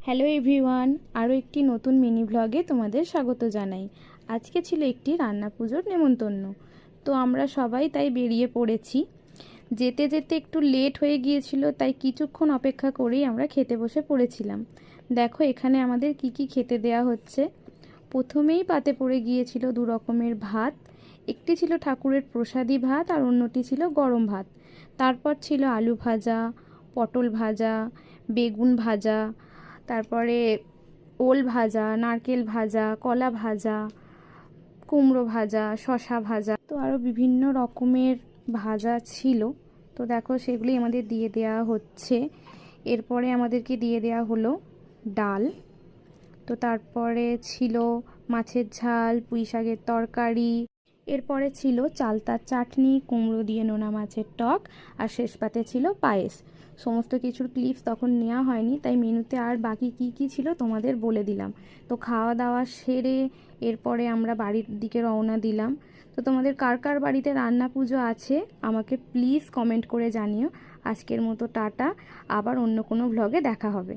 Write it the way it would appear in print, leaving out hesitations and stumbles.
Hello everyone, আরও একটি নতুন মিনি ভ্লগে তোমাদের স্বাগত জানাই। আজকে ছিল একটি রান্না পুজোর নেমন্তন্ন, তো আমরা সবাই তাই বেরিয়ে পড়েছি। যেতে যেতে একটু লেট হয়ে গিয়েছিল, তাই কিছুক্ষণ অপেক্ষা করেই আমরা খেতে বসে পড়েছিলাম। দেখো এখানে আমাদের কি কি খেতে দেয়া হচ্ছে। প্রথমেই পাতে পড়ে গিয়েছিল দু রকমের ভাত। একটি ছিল ঠাকুরের প্রসাদী ভাত আর অন্যটি ছিল গরম ভাত। তারপর ছিল আলু ভাজা, পটল ভাজা, বেগুন ভাজা, তারপরে ওল ভাজা, নারকেল ভাজা, কলা ভাজা, কুমড়ো ভাজা, শসা ভাজা, তো আরও বিভিন্ন রকমের ভাজা ছিল। তো দেখো সেগুলি আমাদের দিয়ে দেওয়া হচ্ছে। এরপরে আমাদেরকে দিয়ে দেওয়া হলো ডাল। তো তারপরে ছিল মাছের ঝাল, পুঁই শাকের তরকারি, এরপরে ছিল চালতার চাটনি, কুমড়ো দিয়ে নোনা মাছের টক, আর শেষ পাতে ছিল পায়েস। সমস্ত কিছুর ক্লিপস তখন নেওয়া হয়নি, তাই মেনুতে আর বাকি কি কি ছিল তোমাদের বলে দিলাম। তো খাওয়া দাওয়া সেরে এরপরে আমরা বাড়ির দিকে রওনা দিলাম। তো তোমাদের কার কার বাড়িতে রান্না পুজো আছে আমাকে প্লিজ কমেন্ট করে জানিও। আজকের মতো টাটা, আবার অন্য কোনো ভ্লগে দেখা হবে।